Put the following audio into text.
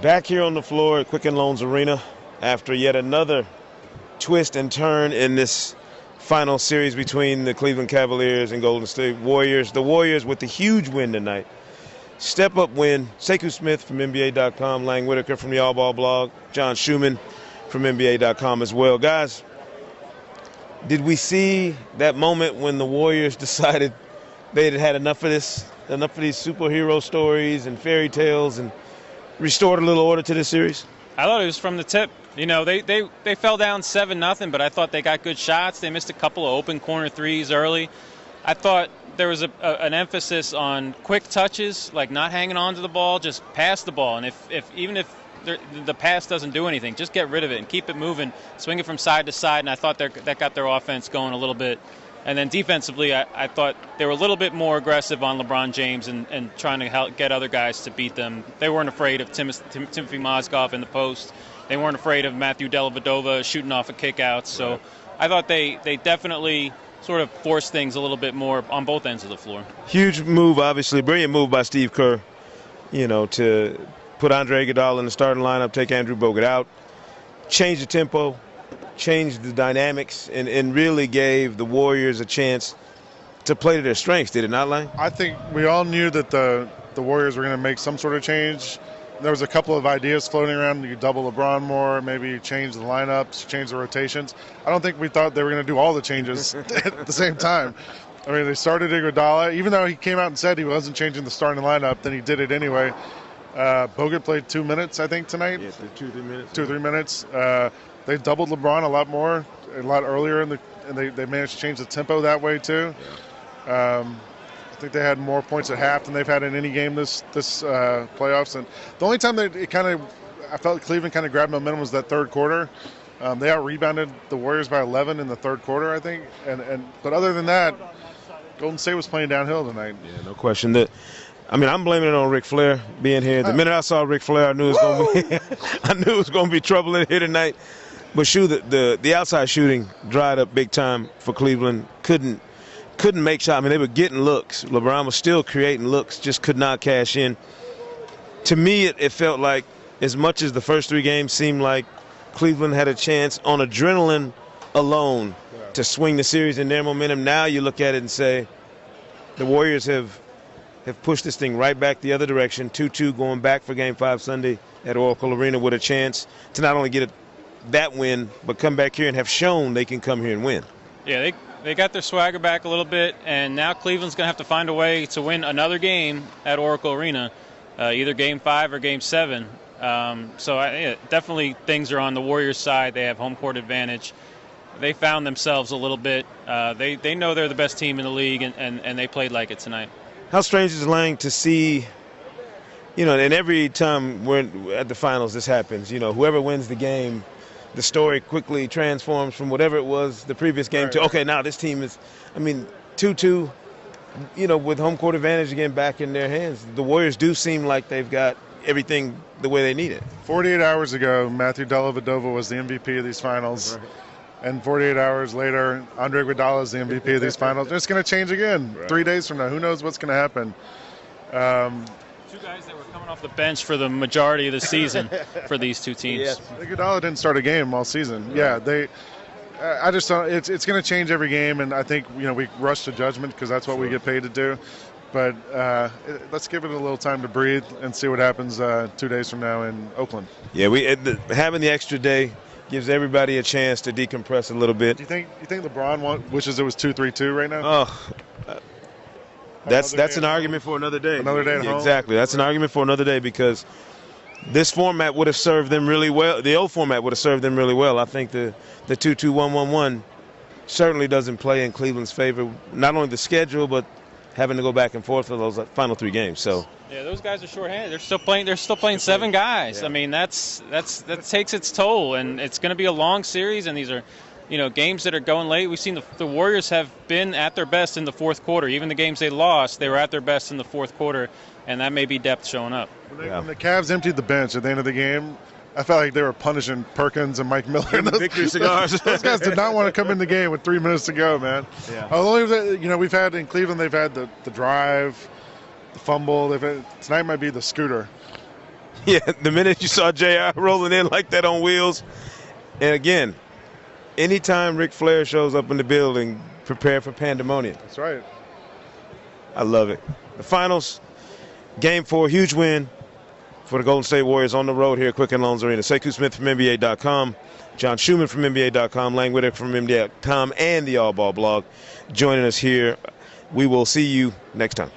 Back here on the floor at Quicken Loans Arena after yet another twist and turn in this final series between the Cleveland Cavaliers and Golden State Warriors. The Warriors with the huge win tonight. Step-up win. Sekou Smith from NBA.com, Lang Whitaker from the All Ball blog, John Schumann from NBA.com as well. Guys, did we see that moment when the Warriors decided they had enough of this, enough of these superhero stories and fairy tales, and restored a little order to this series? I thought it was from the tip. You know, they fell down 7-0, but I thought they got good shots. They missed a couple of open corner threes early. I thought there was an emphasis on quick touches, like not hanging on to the ball, just pass the ball. And even if the pass doesn't do anything, just get rid of it and keep it moving, swing it from side to side. And I thought that got their offense going a little bit. And then defensively, I thought they were a little bit more aggressive on LeBron James and trying to get other guys to beat them. They weren't afraid of Timothy Mozgov in the post. They weren't afraid of Matthew Dellavedova shooting off of kickouts. So I thought they definitely sort of forced things a little bit more on both ends of the floor. Huge move, obviously. Brilliant move by Steve Kerr, you know, to put Andre Iguodala in the starting lineup, take Andrew Bogut out, change the tempo, changed the dynamics, and really gave the Warriors a chance to play to their strengths, did it not, Lang? I think we all knew that the Warriors were going to make some sort of change. There was a couple of ideas floating around. You double LeBron more, maybe change the lineups, change the rotations. I don't think we thought they were going to do all the changes at the same time. I mean, they started Iguodala. Even though he came out and said he wasn't changing the starting lineup, then he did it anyway. Bogut played 2 minutes, I think, tonight. Yeah, 2 or 3 minutes. 2 or 3 minutes. They doubled LeBron a lot more, a lot earlier, and they managed to change the tempo that way too. Yeah. I think they had more points at half than they've had in any game this playoffs. And the only time that I felt Cleveland kind of grabbed momentum was that third quarter. They out-rebounded the Warriors by 11 in the third quarter, I think. But other than that, Golden State was playing downhill tonight. Yeah, no question. I'm blaming it on Ric Flair being here. The minute I saw Ric Flair, I knew it was going to be trouble in here tonight. But the outside shooting dried up big time for Cleveland. Couldn't make shots. I mean, they were getting looks. LeBron was still creating looks, just could not cash in. To me, it felt like, as much as the first 3 games seemed like Cleveland had a chance on adrenaline alone to swing the series in their momentum, now you look at it and say the Warriors have pushed this thing right back the other direction, 2-2 going back for Game 5 Sunday at Oracle Arena with a chance to not only get that win, but come back here and have shown they can come here and win. Yeah, they got their swagger back a little bit, and now Cleveland's going to have to find a way to win another game at Oracle Arena, either Game 5 or Game 7. Definitely things are on the Warriors' side. They have home court advantage. They found themselves a little bit. They know they're the best team in the league, and they played like it tonight. How strange is it, Lang, to see, and every time we're at the finals this happens, whoever wins the game, the story quickly transforms from whatever it was the previous game to, okay, now this team is, 2-2, with home court advantage again back in their hands. The Warriors do seem like they've got everything the way they need it. 48 hours ago, Matthew Dellavedova was the MVP of these finals. Right. And 48 hours later, Andre Iguodala is the MVP of these finals. It's going to change again 3 days from now. Who knows what's going to happen? 2 guys that were coming off the bench for the majority of the season for these 2 teams. Yes. Iguodala didn't start a game all season. Right. Yeah, I just don't. It's going to change every game, and I think we rush to judgment because that's what we get paid to do. But let's give it a little time to breathe and see what happens 2 days from now in Oakland. Yeah, having the extra day gives everybody a chance to decompress a little bit. Do you think LeBron wishes it was 2-3-2 right now? Oh. That's an argument for another day. Another day at home? Exactly. That's an argument for another day because this format would have served them really well. The old format would have served them really well. I think the 2-2-1-1-1 certainly doesn't play in Cleveland's favor, not only the schedule, but having to go back and forth for those final 3 games. So yeah, those guys are shorthanded. They're still playing 7 guys. Yeah. That takes its toll, and it's going to be a long series, and these are games that are going late. We've seen the Warriors have been at their best in the fourth quarter. Even the games they lost, they were at their best in the fourth quarter, and that may be depth showing up. When the Cavs emptied the bench at the end of the game, I felt like they were punishing Perkins and Mike Miller. And victory cigars. Those guys did not want to come in the game with 3 minutes to go, man. Yeah. We've had in Cleveland, they've had the drive, the fumble. Tonight might be the scooter. Yeah, the minute you saw JR rolling in like that on wheels. And again, anytime Ric Flair shows up in the building, prepare for pandemonium. That's right. I love it. The finals, Game 4, huge win for the Golden State Warriors on the road here at Quicken Loans Arena. Sekou Smith from NBA.com, John Schumann from NBA.com, Lang Whitaker from NBA.com, and the All Ball blog joining us here. We will see you next time.